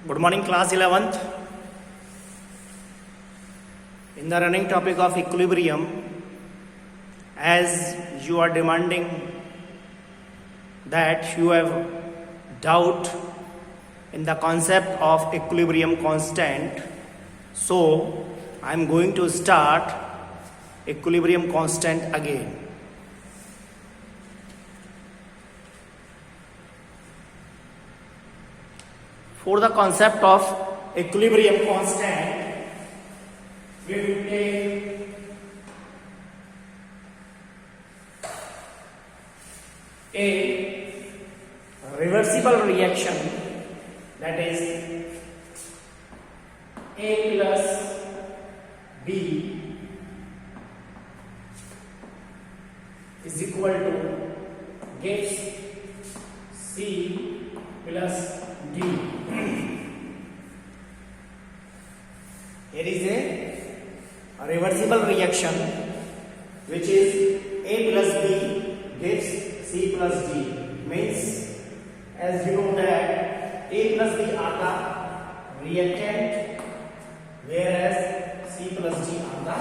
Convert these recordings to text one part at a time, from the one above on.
Good morning, class 11th. In the running topic of equilibrium, as you are demanding that you have doubt in the concept of equilibrium constant, so I am going to start equilibrium constant again. For the concept of equilibrium constant, we will take a reversible reaction, that is A plus B is equal to gives C plus D. Here is a reversible reaction which is A plus B gives C plus D. Means, as you know that A plus B are the reactant whereas C plus D are the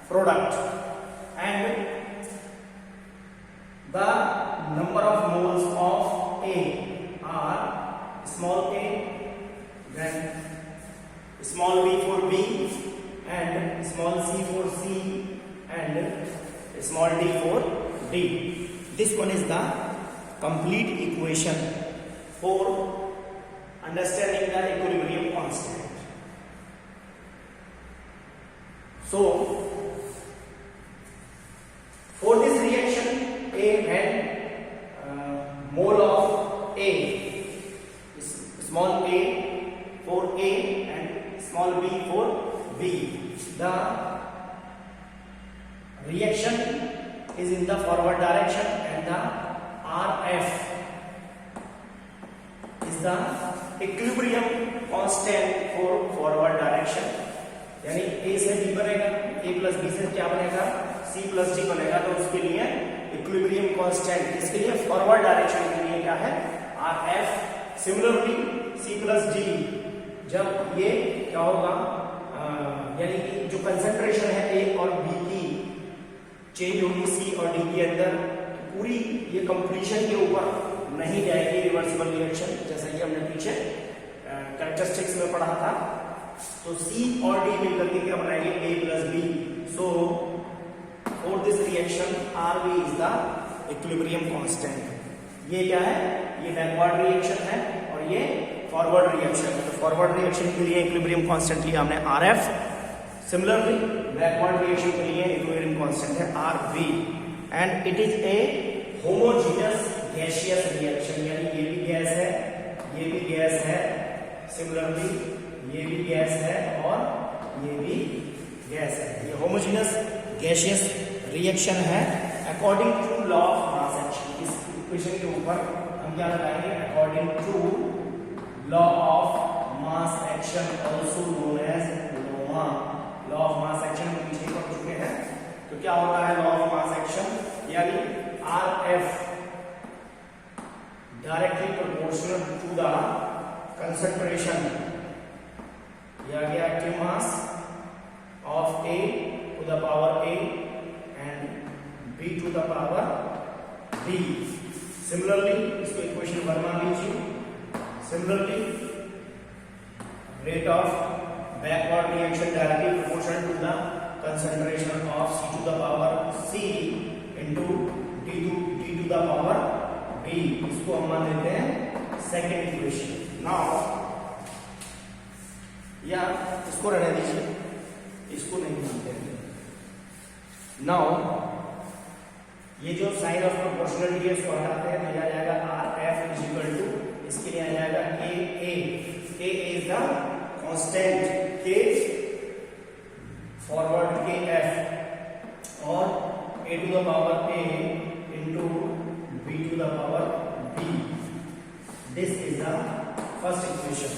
product, and the number of moles of A are small a, then small b for B, and small c for C, and small d for D. This one is the complete equation for understanding the equilibrium constant. So, for this reaction, A had mole of A, small a for A and small b for B. The reaction is in the forward direction and the RF is the equilibrium constant for forward direction. यानी A से B बनेगा, A plus B से क्या बनेगा, C plus D बनेगा, तो उसके लिए इक्विलिब्रियम कांस्टेंट, इसके लिए फॉरवर्ड डायरेक्शन के लिए क्या है, RF. Similarly C plus D, जब ये क्या होगा, यानी कि जो कंसंट्रेशन है A और B की चेंज होगी C और D के अंदर, पूरी ये कंप्लीशन के ऊपर नहीं जाएगी रिवर्सिबल रिएक्शन, जैसा कि हमने पीछे कैरेक्टरिस्टिक्स में पढ़ा था. तो C और D मिलकर के क्या बनाएंगे, A plus B. So for this reaction RB is the equilibrium constant. ये क्या है, ये बैकवर्ड रिएक्शन है और ये फॉरवर्ड रिएक्शन है. तो फॉरवर्ड रिएक्शन के लिए इक्विलिब्रियम कांस्टेंट लिया हमने RF. सिमिलरली बैकवर्ड रिएक्शन के लिए इक्विलिब्रियम कांस्टेंट है RB. And it is a homogeneous gaseous reaction, यानी ये भी गैस है, ये भी गैस है, सिमिलरली ये भी गैस है और ये भी गैस है. ये होमोजेनियस गैसियस रिएक्शन है according to law of mass action. इस इक्वेशन के ऊपर हम क्या लगाएंगे, according to law of mass action also known as LOMA. Law of mass action हम पीछे पढ़ चुके हैं. तो क्या होता है लॉ ऑफ मास एक्शन, यानी RF directly proportional to the concentration, यह आ गया active mass of A to the power A and B to the power B. Similarly, इसको इक्वेशन 1 मान लीजिए. Similarly, rate of backward reaction directly proportional to the concentration of C to the power C into D to the power B. इसको हम मान लेते हैं second equation. Now या इसको रहने दीजिए, इसको नहीं मानते हैं. नाउ ये जो साइन ऑफ प्रोपोर्शनलिटी है इसको हटाते हैं, तो आ जाएगा RF इज इक्वल टू, इसके लिए आ जाएगा A is the constant, K forward के F और A to the power A into B to the power B. This is the first equation.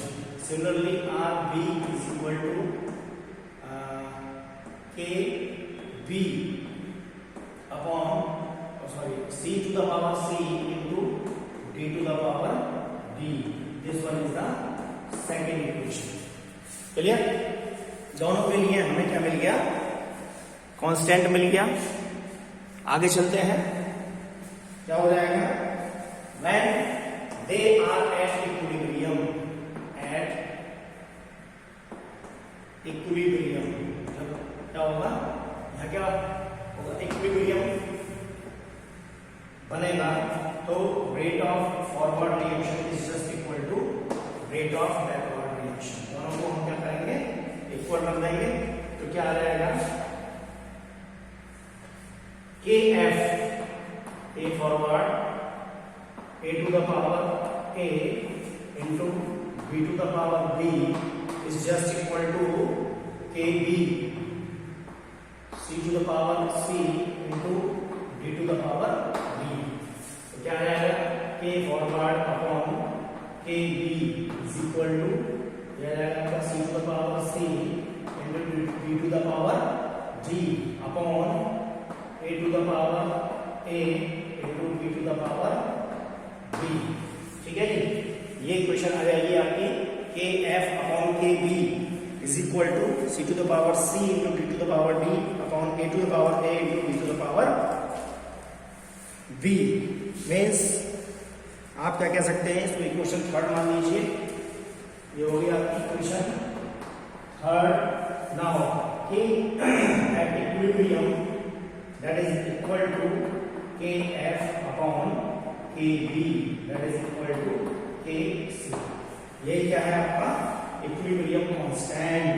Similarly, RB is equal to KB upon C to the power C into D to the power D. This one is the second equation. Clear? दोनों के लिए हमें क्या मिल गया? Constant मिल गया। आगे चलते हैं, क्या हो जाएगा? When they are at equilibrium, जब क्या होगा? यहाँ क्या होगा? इक्विलिब्रियम बनेगा तो rate of forward reaction is just equal to rate of backward reaction. दोनों को हम क्या करेंगे? इक्वल कर देंगे। तो क्या आ जाएगा? K F, A forward, A to the power A into B to the power B is just equal to K B C to the power C into D to the power B. तो क्या आ जाएगा? K forward upon K B is equal to यह जाएगा C to the power C into D to the power G upon A to the power A into B to the power B. ठीक है जी, ये equation आ जाएगी आपकी K F upon K B is equal to C to the power C into D to the power D upon A to the power A into B to the power B. Means आप क्या कह सकते हैं? इसको equation third मान लीजिए। ये हो गया आपकी इक्वेशन थर्ड। नाउ के at equilibrium that is equal to kf upon kb that is equal to kc। ये क्या है आपका? Equilibrium constant.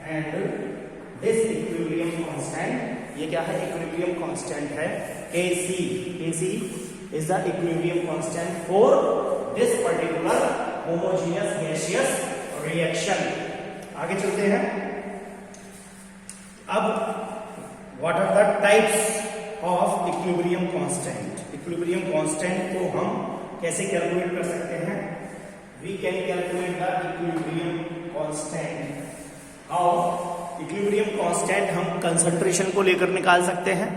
And this equilibrium constant, ये क्या है? इक्विलिब्रियम कांस्टेंट है kc। kc is the equilibrium constant for this particular homogeneous gaseous reaction। आगे चलते हैं। अब What are the types of equilibrium constant? Equilibrium constant को हम कैसे कैलकुलेट कर सकते हैं? We can calculate the equilibrium constant. How? Equilibrium constant हम कंसंट्रेशन को लेकर निकाल सकते हैं।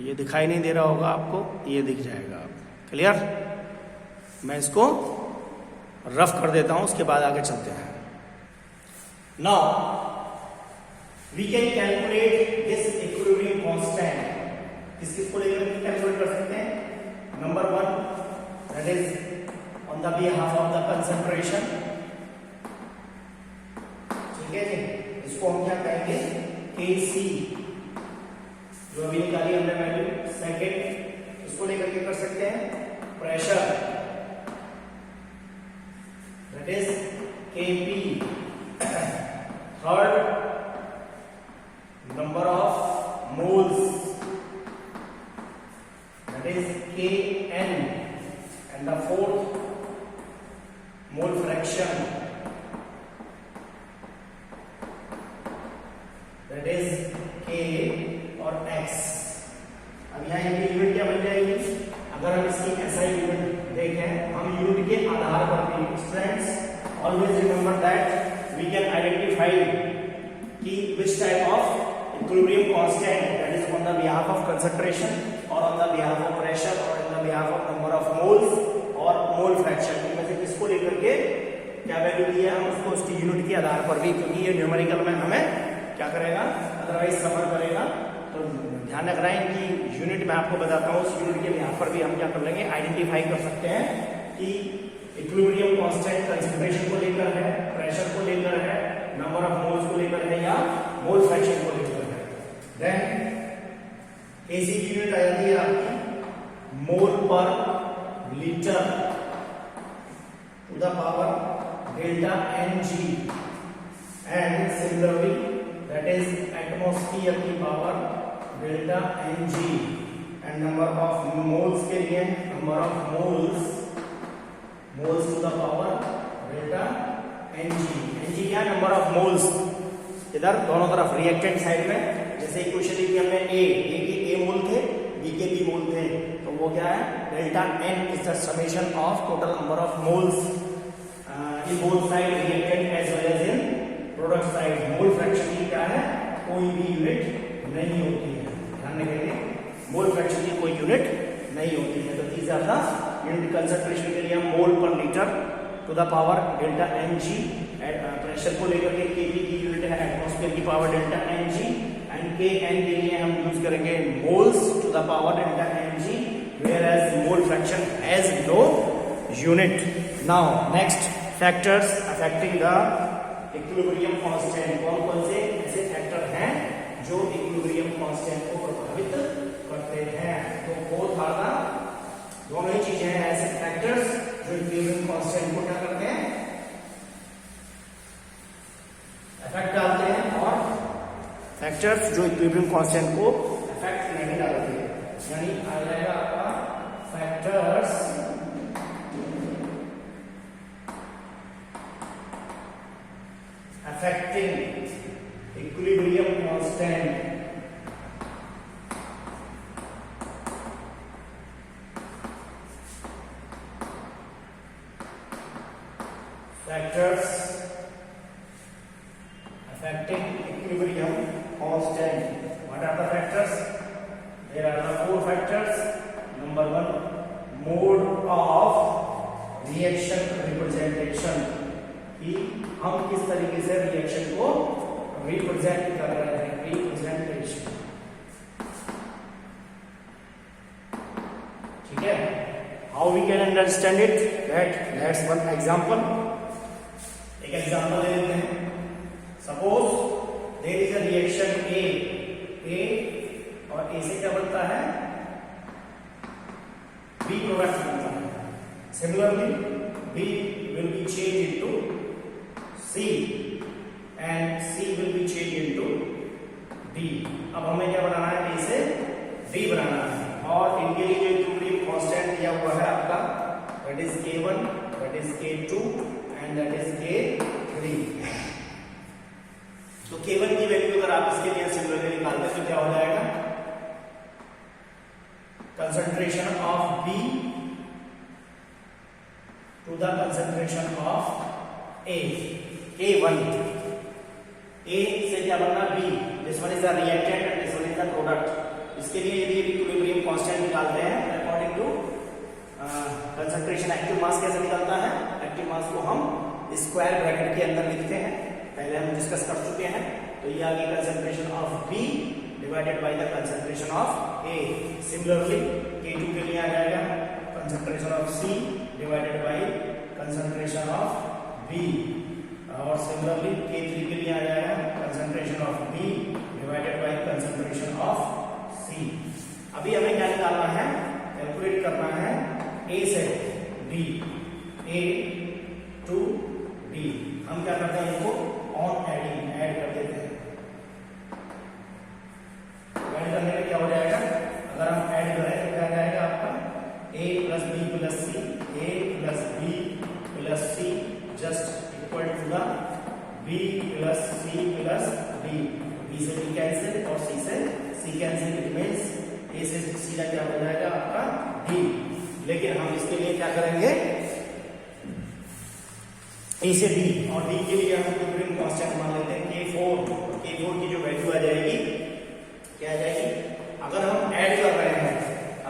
ये दिखाई नहीं दे रहा होगा आपको, ये दिख जाएगा आपको। क्लियर? मैं इसको रफ कर देता हूं, उसके बाद आगे चलते हैं। Now we can calculate this equilibrium constant। किसको लेकर कैलकुलेट कर सकते हैं? Number one, that is on the behalf of the concentration। ठीक है जी, इसको हम क्या कहेंगे? Kc, जो अभी निकाली हमने वैल्यू। सेकेंड, इसको लेकर के कर सकते हैं pressure, that is Kp। Third, number of moles, that is Kn। and the fourth, mole fraction, that is K और X। अब यहाँ इनकी यूनिट क्या बन जाएगी? अगर हम इसकी SI यूनिट देखें, हम यूनिट के आधार पर भी students always remember that we can identify कि which type of equilibrium constant, that is on the behalf of concentration or on the behalf of pressure or on the behalf of number of moles और mole fraction, इनमें से किसको लेकर के क्या value दी है हम उसको उसकी यूनिट के आधार पर भी, क्योंकि ये न्यूमेरिकल में हमें क्या करेगा? अदरवाइज सफर करेगा। तो ध्यान रख रहे हैं कि यूनिट में आपको बताता हूँ, उस यूनिट के बिहाफ पर भी हम क्या कर लेंगे? आइडेंटिफाई कर सकते हैं कि इक्विलिब्रियम कांस्टेंट कंसंट्रेशन को लेकर है, प्रेशर को लेकर है, नंबर ऑफ मोल्स को लेकर है या मोल फ्रैक्शन को लेकर है। देन Kc की यूनिट आ जाती है आपकी मोल पर litre to the power delta Ng। And similarly that is atmosphere की power delta Ng। And number of moles के लिए number of moles to the power delta Ng। Ng क्या? Number of moles. इधर दोनों तरफ reactant side में, जैसे equation लिखी हमने ए के ए मोल थे, बी के बी मोल थे, तो वो क्या है? Delta N is the summation of total number of moles in both side reactant as well as in product side. Mole fraction की क्या है? कोई भी यूनिट नहीं होती है, ध्यान रखेंगे, मोल फ्रैक्शन की कोई यूनिट नहीं होती है। तो these are the unit concentration के लिए हम मोल पर litre to the power delta N G, pressure को लेकर के केपी की यूनिट है एटमॉस्फेयर की power delta N G, and K N के लिए हम यूज करेंगे moles to the power delta N G, whereas mole fraction has no unit. Now next factors affecting the equilibrium constant. कौन कौन से ऐसे फैक्टर हैं जो इक्विलिब्रियम कांस्टेंट को प्रभावित करते हैं? तो बोथ आर द, दोनों ही चीजें हैं ऐसे फैक्टर्स जो इक्विलिब्रियम कांस्टेंट को क्या करते हैं, इफेक्ट डालते हैं, और फैक्टर्स जो इक्विलिब्रियम कांस्टेंट को इफेक्ट नहीं डालते हैं. यानी आ जाएगा आपका factors affecting equilibrium constant. Factors affecting equilibrium constant. What are the factors? There are the four factors. Number one, mode of reaction representation. कि हम किस तरीके से रिएक्शन को रिप्रेजेंट कर रहे हैं, रिप्रेजेंटेशन. ठीक है. How we can understand it? Let's one example. एक एग्जांपल ले लेते हैं. Suppose there is a reaction A और ए से क्या बनता है, बी प्रोडक्ट बनता है. Similarly B will be change into C and C will be changed into D. अब हमें क्या बनाना है, A से D बनाना है, और इनके लिए जो इक्विलिब्रियम कांस्टेंट दिया हुआ है आपका, that is K1, that is K2 and that is K3. तो K1 की वैल्यू अगर आप इसके लिए सिमिलरली निकालते हैं तो क्या हो जाएगा, concentration of B to the concentration of A. A1, A से क्या बनना, B. This one is the reactant and this one is the product. इसके लिए यदि इक्विलिब्रियम कांस्टेंट निकालते हैं according to concentration, active mass कैसे निकलता है, एक्टिव मास को हम स्क्वायर ब्रैकेट के अंदर लिखते हैं, पहले हम डिस्कस कर चुके हैं. तो ये आ गई concentration of B divided by the concentration of A. Similarly K2 के लिए आ जाएगा concentration of C divided by concentration of B, और सिमिलरली K3 के लिए आ जाएगा concentration of B divided by concentration of C. अभी हमें क्या निकालना है, कैलकुलेट करना है A से D, A to D. हम क्या करते हैं, इनको ऑन एडिंग ऐड कर देते हैं. ऐड करने में क्या हो जाएगा, अगर हम ऐड करें तो क्या जाएगा आपका A plus B plus C, A plus B plus C just equal to the B plus C plus D. B से B कैंसिल और C से C cancel, it means A से सीधा क्या हो जाएगा आपका D. लेकिन हम इसके लिए क्या करेंगे, A से D और D के लिए हम इक्विलिब्रियम कांस्टेंट मान लेते हैं K4. K4 की जो वैल्यू आ जाएगी क्या आ जाएगी, अगर हम ऐड कर रहे हैं,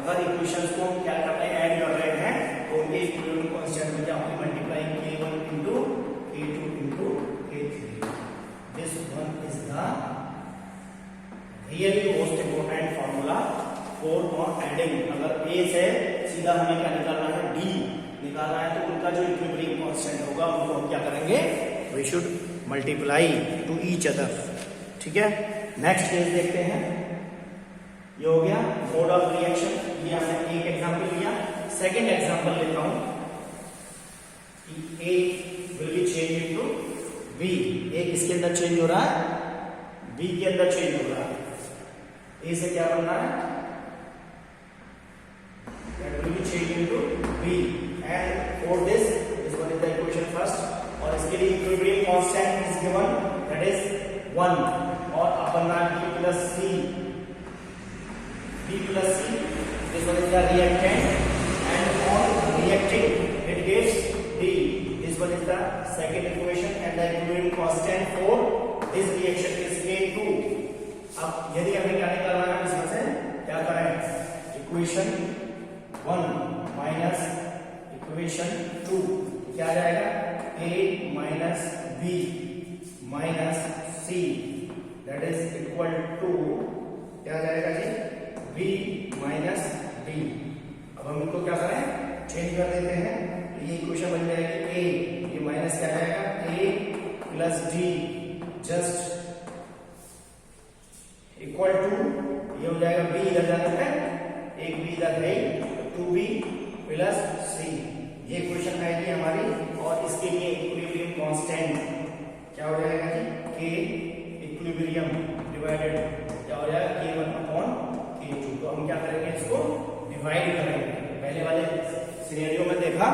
अगर इक्वेशंस को हम क्या कर रहे हैं, ऐड कर रहे हैं, तो उनके इक्विलिब्रियम कांस्टेंट में क्या होगी, multiplying K1 into K2 into K3. This one is the really most important formula for on adding. अगर A से सीधा हमें क्या निकालना है, D निकालना है, तो उनका जो इक्विलिब्रियम कांस्टेंट होगा उनको हम क्या करेंगे, we should multiply to each other. ठीक है. नेक्स्ट केस देखते हैं. ये हो गया मोड ऑफ रिएक्शन, ये हमने एक एग्जांपल लिया. सेकंड एग्जांपल लेता हूं कि A will be changed into B. A किसके अंदर चेंज हो रहा है, B के अंदर चेंज हो रहा है. A से क्या बनना है, that will be changed into B, and for this one is the equation first, और इसके लिए equilibrium constant is given, that is 1, और अपन नाम B plus C. B plus C, this one is the reactant, and on reacting it gives D. This one is the second equation, and the equilibrium constant for this reaction is K2. अब यदि हमें क्या निकालना है, इसमें से क्या करें, equation 1 minus B minus C that is equal to क्या आ जाएगा जी, बी माइनस डी। अब हम इनको क्या करें, चेंज कर देते हैं, तो ये इक्वेशन बन जाएगी ए, ये माइनस क्या जाएगा A plus D just equal to, ये हो जाएगा बी इधर जाने पे, एक बी इधर है तो 2b प्लस सी, ये इक्वेशन आएगी हमारी। और इसके लिए इक्विलिब्रियम कांस्टेंट क्या हो जाएगा जी, के इक्विलिब्रियम डिवाइडेड क्या हो जाएगा k1 अपॉन k2। तो हम क्या करेंगे, इसको डिवाइड करेंगे। पहले वाले सिनेरियो में देखा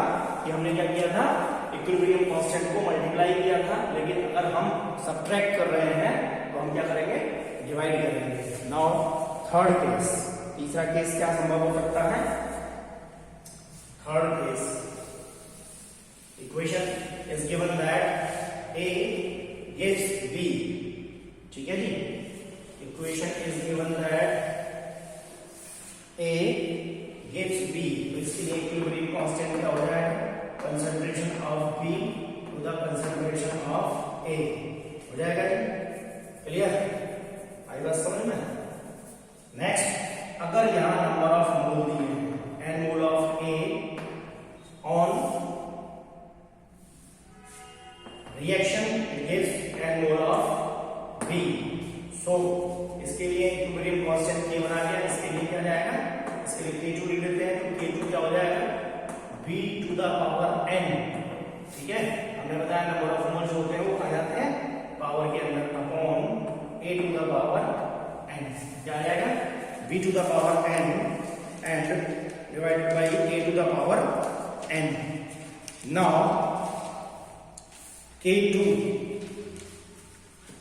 कि हमने क्या किया था, इक्विलिब्रियम कांस्टेंट को मल्टीप्लाई किया था, लेकिन अगर हम सब्ट्रैक्ट कर रहे हैं तो हम क्या करेंगे, डिवाइड करेंगे। नाउ थर्ड केस, तीसरा केस क्या संभव हो सकता है, third case equation is given that a gives b, ठीक है जी, equation is given that a gives b, तो इसके लिए इक्विलिब्रियम कांस्टेंट क्या हो जाएगा, concentration of b to the concentration of a हो जाएगा जी, क्लियर, आई बात समझ में। नेक्स्ट, अगर यहां नंबर ऑफ मोल दिए हैं, n mole of a on reaction gives n mole of b, सो इसके लिए इक्विलिब्रियम कांस्टेंट k बना लिया, इसके लिए क्या जाएगा, इसके लिए k2 लिख देते हैं, तो k2 क्या हो जाएगा, b to the power n, ठीक है, हमने बताया नंबर ऑफ मोल्स होते हैं वो आ जाते हैं पावर के अंदर, upon a to the power n, क्या आ जाएगा b to the power n and divided by a to the power n। Now k2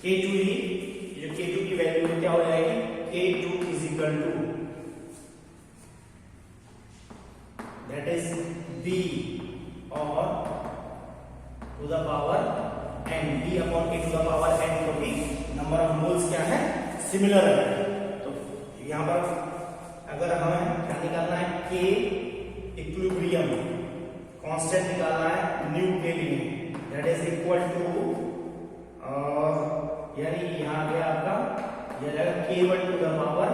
ही, जो k2 की वैल्यू क्या हो जाएगी, k2 is equal to that is b और to the power n, b upon a to the power n, क्योंकि number of moles क्या है, सिमिलर है। तो यहां पर अगर हमें क्या निकालना है, k इक्विलिब्रियम कांस्टेंट निकालना है न्यू के लिए, दैट इज इक्वल टू, यानी यहां आ गया आपका, यह जाएगा k1 टू द पावर,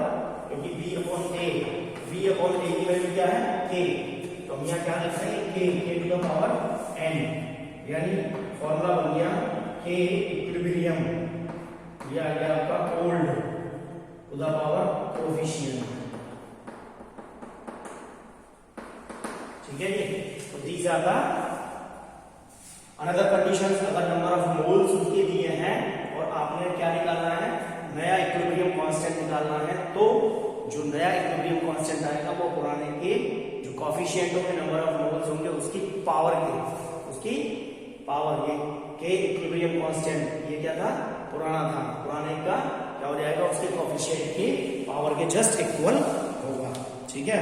क्योंकि b अपॉन a की वैल्यू क्या है, k, तो हम यहां क्या लिख रहे हैं, k to the power n, यानी फॉर्मूला बन गया k इक्विलिब्रियम, यह आ गया आपका old to the power coefficient, ठीक है जी। तो these are the another conditions, अगर नंबर ऑफ मोल्स उनके दिए हैं और आपने क्या निकालना है, नया इक्विलिब्रियम कांस्टेंट निकालना है, तो जो नया इक्विलिब्रियम कांस्टेंट आएगा वो पुराने के जो कोएफिशिएंट होंगे, नंबर ऑफ मोल्स होंगे, उसकी पावर ये के इक्विलिब्रियम कांस्टेंट, ये क्या था, पुराना था, पुराने का क्या हो जाएगा, उसके कोएफिशिएंट की पावर के जस्ट इक्वल होगा, ठीक है।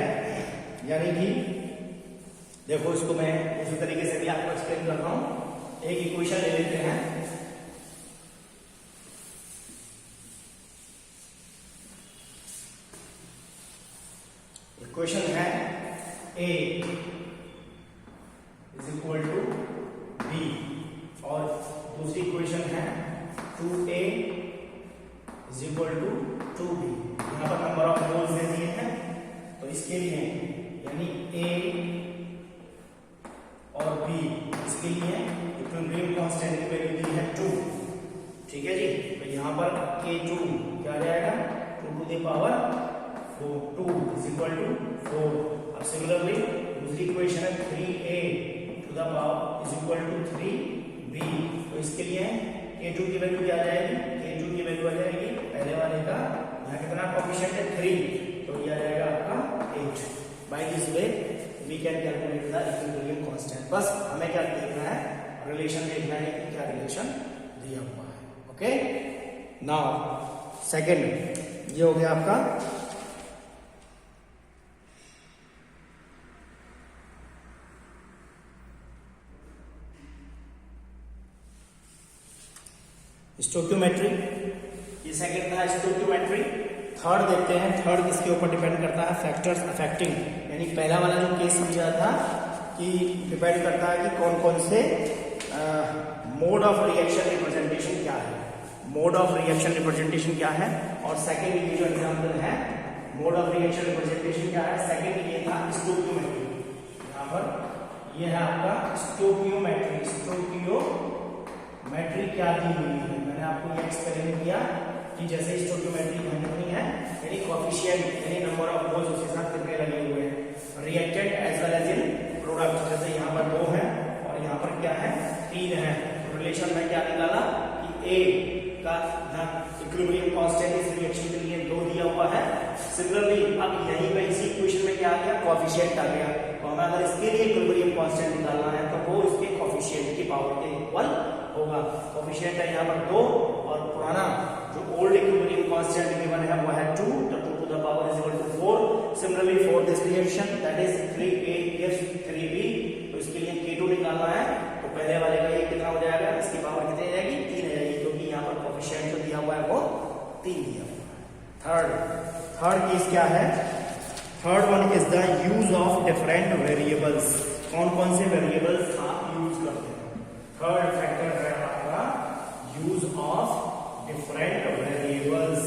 यानी कि देखो, इसको मैं उसी तरीके से भी आपको एक्सप्लेन कर रहा हूं। एक इक्वेशन ले लेते हैं, इक्वेशन है a is equal to b, और दूसरी इक्वेशन है 2a is equal to 2b। यहां पर नंबर ऑफ मोल्स दे दिए हैं, तो इसके लिए यानी a और b, इसके लिए इक्विलिब्रियम कांस्टेंट की वैल्यू दी है 2, ठीक है जी। तो यहां पर k2 क्या आ जाएगा, 2 to the power 4, 2 is equal to 4। अब सिमिलरली दूसरी इक्वेशन है 3a to the power is equal to 3b, तो इसके लिए k2 की वैल्यू क्या आ जाएगी, k2 की वैल्यू आ जाएगी पहले वाले का, यहाँ कितना कोएफिशिएंट है 3, तो ये आ जाएगा आपका 8। By this way we can calculate the equilibrium constant. बस हमें क्या देखना है, रिलेशन देखना है कि क्या रिलेशन दिया हुआ है, ओके। नाउ सेकंड, ये हो गया आपका स्टोइकियोमेट्री, ये सेकंड था स्टोइकियोमेट्री। थर्ड देखते हैं, थर्ड किसके ऊपर डिपेंड करता है, फैक्टर्स अफेक्टिंग, यानी पहला वाला जो केस समझा था कि डिपेंड करता है कि कौन कौन से मोड ऑफ रिएक्शन रिप्रेजेंटेशन क्या है, मोड ऑफ रिएक्शन रिप्रेजेंटेशन क्या है। और सेकंड ये जो एग्जांपल है मोड ऑफ रिएक्शन रिप्रेजेंटेशन क्या है, सेकंड ये था स्टोकियोमेट्री। यहाँ पर ये है आपका स्टोकियोमेट्री। स्टोकियोमेट्री क्या दी हुई है, मैंने आपको ये एक्सप्लेन किया कि जैसे स्टोकियोमेट्री कितनी है, यानी कोएफिशिएंट यानी नंबर ऑफ मोल्स उसके साथ कितने लगे हुए हैं reactant as well as in product. जैसे यहाँ पर 2 है और यहाँ पर क्या है 3 है। रिलेशन में क्या निकाला कि A का इक्विलिब्रियम कांस्टेंट इस रिएक्शन के लिए 2 दिया हुआ है। सिमिलरली अब यहीं पे इसी इक्वेशन में क्या आ गया, कोएफिशिएंट आ गया। तो हमें अगर इसके लिए इक्विलिब्रियम कांस्टेंट निकालना है तो वो इसके कोएफिशिएंट की पावर के इक्वल होगा। कोएफिशिएंट है यहाँ पर 2 और पुराना जो ओल्ड इक्विलिब्रियम कांस्टेंट गिवन है वो है 2, तो 2 to the power is equal to 4। Similarly for this reaction that is 3A gives 3B, तो इसके लिए K2 निकालना है तो पहले वाले का ये कितना हो जाएगा, इसकी पावर कितनी आ जाएगी 3 आ जाएगी, क्योंकि यहाँ पर कोएफिशिएंट जो दिया हुआ है वो 3 दिया हुआ है। थर्ड केस क्या है, third one is the use of different variables. कौन कौन से वेरिएबल्स आप यूज करते हैं। थर्ड फैक्टर है आपका use of different variables.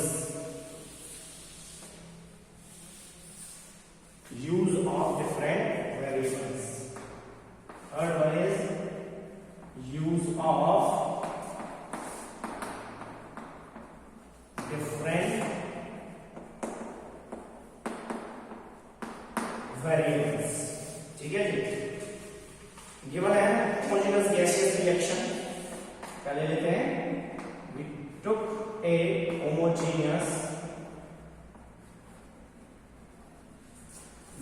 Use of different variables. Third one is use of different variables. ठीक है जी। गिवन है होमोजेनस गैसियस रिएक्शन, क्या ले लेते हैं, we took a homogeneous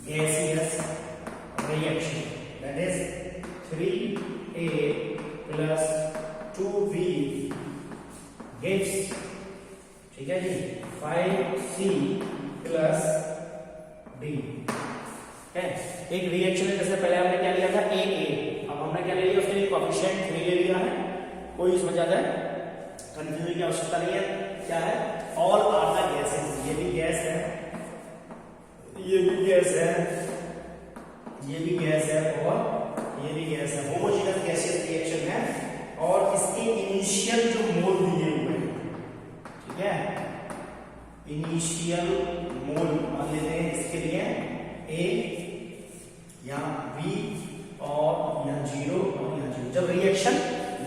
gaseous reaction that is 3A plus 2B gives, ठीक है जी, 5C plus D है। एक रिएक्शन है, जैसे पहले हमने क्या लिया था AA, अब हमने क्या ले लिया उसके लिए कोएफिशिएंट 3 ले लिया है। कोई इसमें ज्यादा कंफ्यूजन की आवश्यकता नहीं है। क्या है, ऑल आर द गैसेस, ये भी गैस है, ये भी गैस है, ये भी गैस है और ये भी गैस है। होमोजेनस गैसियस रिएक्शन है और इसके इनिशियल जो मोल दिए हुए हैं, ठीक है, इनिशियल मोल मान लेते हैं इसके लिए A, यहाँ B और यहाँ 0 और यहाँ 0। जब रिएक्शन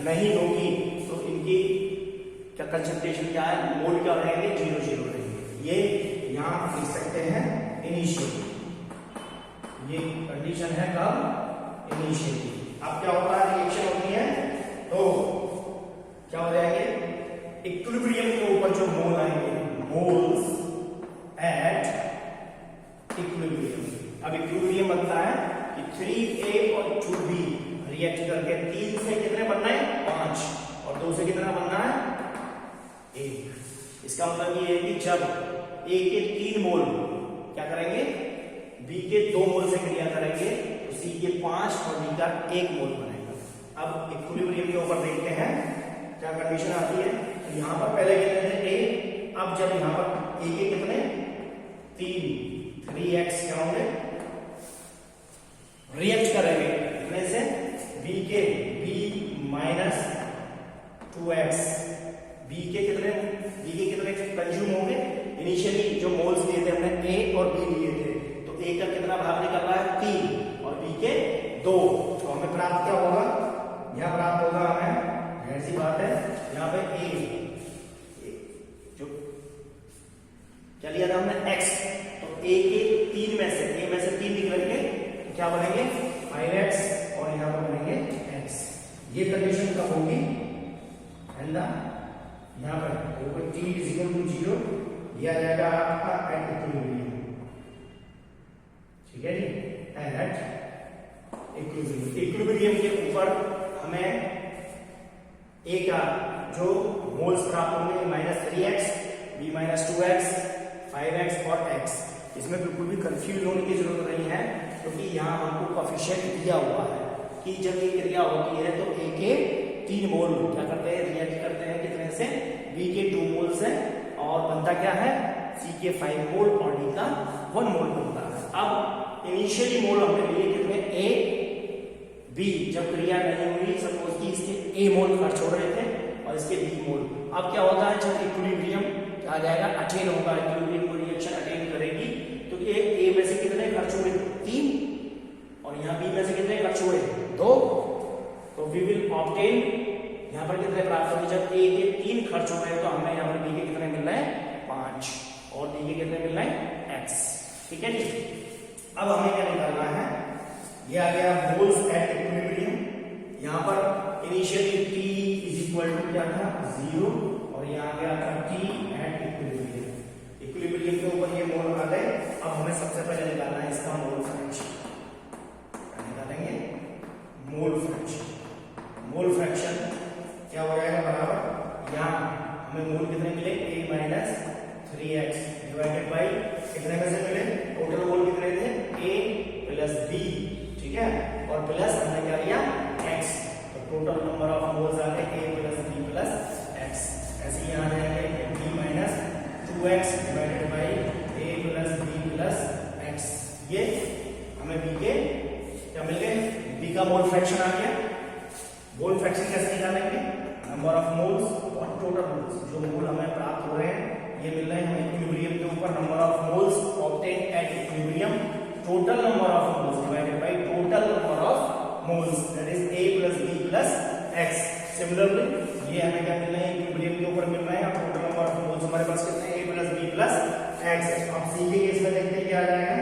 नहीं होगी तो इनकी क्या कंसंट्रेशन क्या है, मोल क्या रहेंगे, 0 रहेंगे। ये यहाँ लिख सकते हैं इनिशियल, ये कंडीशन है कब, इनिशियल। अब क्या होता है, रिएक्शन होती है तो क्या हो जाएंगे, इक्विलिब्रियम के ऊपर जो मोल आएंगे, मोल्स एट इक्विलिब्रियम। अब इक्विलिब्रियम बनता है कि 3A और 2B रिएक्ट करके 3 से कितने बनना है, 5, और 2 से कितना बनना है, 1। इसका मतलब ये है कि जब A के 3 मोल क्या करेंगे, B के 2 मोल से क्रिया करेंगे तो C के 5 और D का 1 मोल बनेगा। अब इक्विलिब्रियम के ऊपर देखते हैं क्या कंडीशन आती है। तो यहाँ पर पहले कितने थे A, अब जब यहाँ पर A के कितने 3x क्या होंगे, रिएक्ट करेंगे कितने से, B के B माइनस 2x, B के कितने कंज्यूम होंगे। इनिशियली जो मोल्स लिए थे हमने A और B लिए थे, तो A का कितना भाग निकल रहा है 3 और B के 2, तो हमें प्राप्त क्या होगा, यहाँ प्राप्त होगा हमें, ऐसी बात है यहाँ पे A जो क्या लिया था हमने x, तो A के 3 में से A में से 3 निकलेंगे तो क्या बनेंगे 5x और यहाँ पर बनेंगे x। ये कंडीशन कब होगी, एंड यहाँ पर t इज इक्वल टू 0 दिया जाएगा आपका एट इक्विलिब्रियम, ठीक है जी, एट इक्विलिब्रियम। इक्विलिब्रियम के ऊपर हमें A का जो मोल्स प्राप्त होंगे -3x, B -2x, 5x और x। इसमें बिल्कुल भी कंफ्यूज होने की जरूरत नहीं है, क्योंकि यहाँ हमको कोएफिशिएंट दिया हुआ है कि जब ये क्रिया होती है तो A के 3 मोल क्या करते हैं, रिएक्ट करते हैं कितने से, B के 2 मोल से, और बनता क्या है C के 5 मोल और D का 1 मोल बनता है। अब इनिशियली मोल हमने लिए कितने, A B, जब क्रिया नहीं हुई, सपोज कि इसके A मोल खर्च हो रहे थे और इसके B मोल। अब क्या होता है, जब इक्विलिब्रियम आ जाएगा, अटेन होगा, इक्विलिब्रियम को रिएक्शन अटेन करेगी, तो ये A में से कितने खर्च हुए 3 और यहाँ B में से कितने खर्च हुए 2, तो वी विल ऑब्टेन यहाँ पर कितने प्राप्त होंगे, जब A के 3 खर्च हो गए तो हमें यहाँ पर B के कितने मिल रहे हैं 5 और D के कितने मिल रहे हैं X। ठीक है जी। अब हमें क्या निकालना है, ये आ गया मोल्स एट इक्विलिब्रियम। यहाँ पर initially T is equal to क्या था 0 और यहाँ आ गया था T एट इक्विलिब्रियम। इक्विलिब्रियम के ऊपर ये मोल आ गए। अब हमें सबसे पहले निकालना है इसका मोल फ्रैक्शन। क्या निकालेंगे, मोल फ्रैक्शन। मोल फ्रैक्शन क्या हो जाएगा बराबर, यहाँ हमें मोल कितने मिले A minus 3x divided by कितने में से मिले, टोटल मोल कितने थे A प्लस B, ठीक है, और प्लस हमने क्या लिया x, तो टोटल नंबर ऑफ मोल्स आ गए A plus B plus x। ऐसे यहाँ जाएंगे B minus 2x divided by A plus B plus x। ये हमें B के क्या मिल गए, B का मोल फ्रैक्शन आ गया। मोल फ्रैक्शन कैसे निकालेंगे, नंबर ऑफ मोल्स और टोटल मोल्स, जो मोल हमें प्राप्त हो रहे हैं ये मिल रहे हैं हमें इक्विलिब्रियम के ऊपर, number of moles obtain at equilibrium, total number of moles divided by total number of moles, that is A plus B plus x। Similarly ये हमें क्या मिल रहे हैं, इक्विलिब्रियम के ऊपर मिल रहे हैं, और टोटल नंबर ऑफ मोल्स हमारे पास कितने हैं A plus B plus x। अब C के केस में देखते हैं क्या आ जाएगा,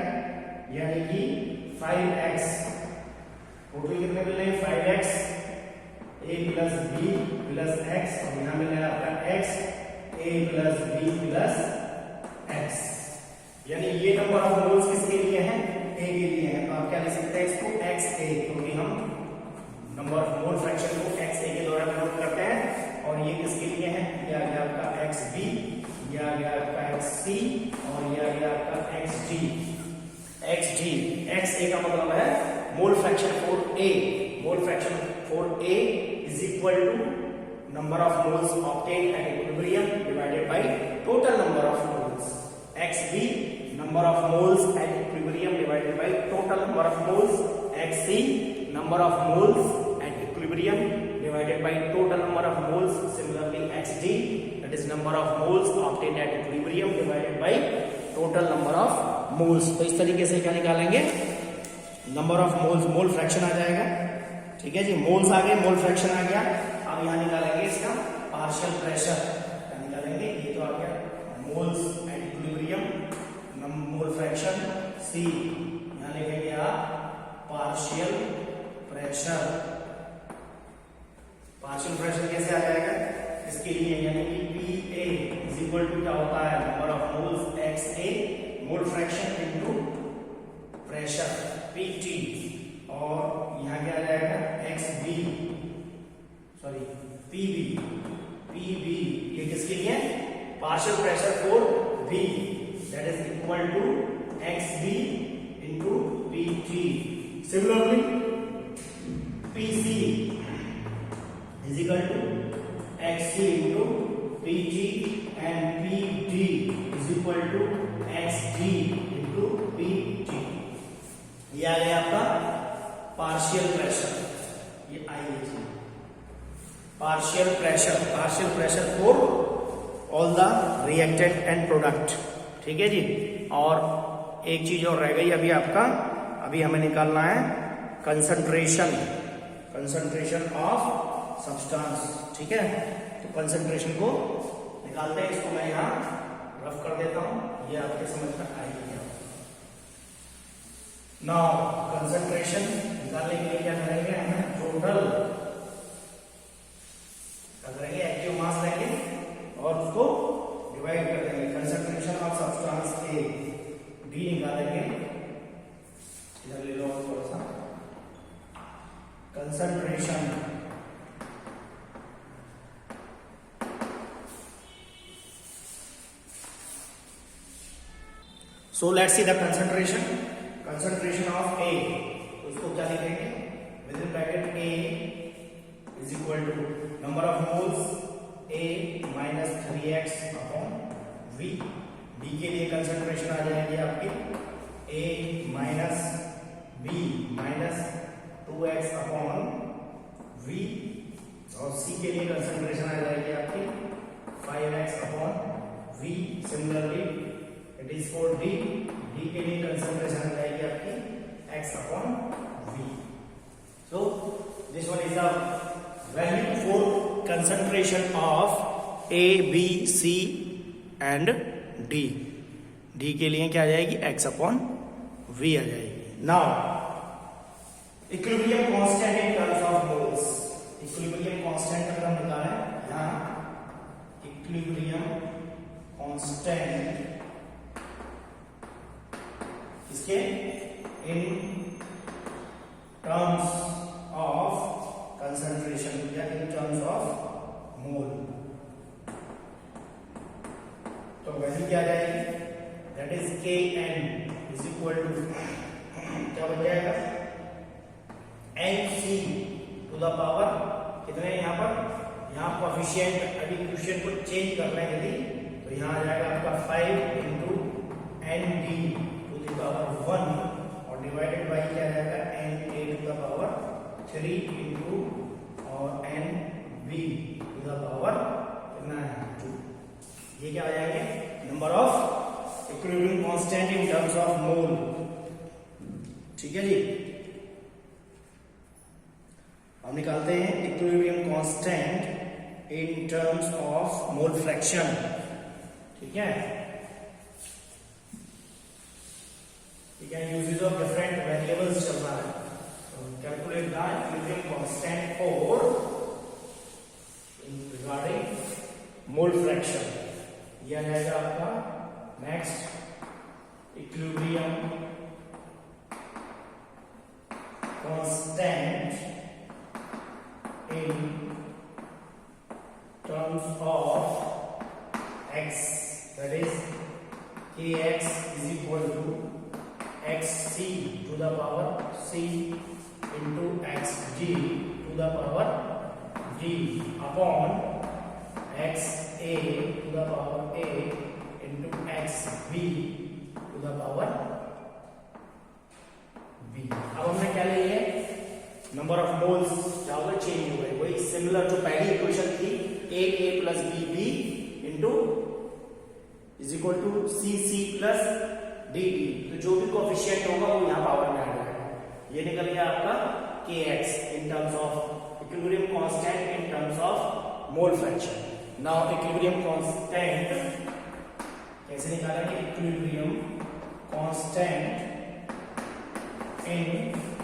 यानी कि 5x, टोटल कितने मिल रहे हैं 5x A plus B plus x, और यहाँ मिल रहा है आपका x A plus B plus x। यानी ये नंबर ऑफ मोल्स किसके लिए हैं, A के लिए है, तो आप क्या लिख सकते हैं इसको XA, क्योंकि हम नंबर ऑफ मोल फ्रैक्शन को XA के द्वारा डिनोट करते हैं। और ये किसके लिए है, ये आ गया आपका XB, ये आ गया आपका XC और ये आ गया आपका XD। XA का मतलब है mole fraction for A। Mole fraction for A is equal to number of moles obtained at equilibrium divided by total number of moles. XB number of moles at equilibrium divided by total number of moles. XC number of moles at equilibrium divided by total number of moles. Similarly XD, that is number of moles obtained at equilibrium divided by total number of moles. तो इस तरीके से क्या निकालेंगे, number of moles, mole fraction आ जाएगा। ठीक है जी, मोल्स आ गए, मोल फ्रैक्शन आ गया। अब यहाँ निकालेंगे इसका पार्शियल प्रेशर, क्या निकालेंगे, ये तो आ गया moles at equilibrium, mole fraction C, यहाँ लिखेंगे आप पार्शियल प्रेशर। पार्शियल प्रेशर कैसे आ जाएगा, इसके लिए यानी कि PA इज इक्वल टू क्या होता है, number of moles XA mole fraction into pressure PT, और यहाँ क्या आ जाएगा XB, सॉरी PB, ये किसके लिए, partial pressure for B, that is equal to XB into PT। Similarly PC is equal to XC into PT and PD is equal to XD into PT। ये आ गया आपका पार्शियल प्रेशर, ये आइए partial pressure for all the reactant and product. ठीक है जी। और एक चीज और रह गई अभी आपका, अभी हमें निकालना है कंसंट्रेशन ऑफ सब्सटेंस। ठीक है, तो कंसंट्रेशन को निकालते हैं, इसको मैं यहाँ रफ कर देता हूं, ये आपके समझ में आएगी। नाउ कंसंट्रेशन निकालने के लिए क्या करेंगे, हमें टोटल करेंगे, एक्टिव मास लेंगे और उसको डिवाइड कर देंगे। Concentration of substance A B निकालेंगे, इधर ले लो थोड़ा सा, concentration so let's see the concentration of A, तो उसको क्या लिखेंगे, within bracket A is equal to number of moles A minus 3x upon V। B के लिए कंसंट्रेशन आ जाएगी आपकी A minus B minus 2x upon V, और C के लिए कंसंट्रेशन आ जाएगी आपकी 5x upon V। Similarly it is for D। D के लिए कंसंट्रेशन आ जाएगी आपकी x upon V। So this one is the value for concentration of A, B, C and D। D के लिए क्या आ जाएगी x अपॉन V आ जाएगी। Now equilibrium constant in terms of moles. Equilibrium constant अगर हम निकालें यहाँ, इक्विलिब्रियम कांस्टेंट इसके इन टर्म्स ऑफ कंसंट्रेशन या इन टर्म्स ऑफ मोल, तो वैल्यू क्या आ जाएगी? That is Kn is equal to क्या बन जाएगा? NC टू द पावर कितने यहाँ पर, यहाँ कोएफिशिएंट अभी क्वेश्चन को चेंज कर रहे हैं यदि, तो यहाँ आ जाएगा आपका 5 into ND to the power 1 और डिवाइडेड बाई क्या आ जाएगा NA to the power 3 into और NB टू द पावर कितना है 2। ये क्या आ जाएंगे? Number of equilibrium constant in terms of mole. ठीक है जी, हम निकालते हैं equilibrium constant in terms of mole fraction. ठीक है, ठीक है, यूजेस ऑफ डिफरेंट वेरिएबल्स चल रहा है। Calculate the equilibrium constant for regarding mole fraction. यह आ जाएगा आपका next equilibrium constant in terms of x, that is kx is equal to xc to the power c into xg to the power g upon xa to the power a into xb to the power b। अब हमने क्या ले लिया? Number of moles क्या होगा? Change हो गए, वही सिमिलर जो पहली इक्वेशन थी A plus B into is equal to C plus D। तो जो भी कोएफिशिएंट होगा वो यहाँ पावर में आ जाएगा। ये निकल गया आपका Kx in terms of equilibrium constant in terms of mole fraction. Now equilibrium constant कैसे निकालेंगे? इक्विलिब्रियम कांस्टेंट इन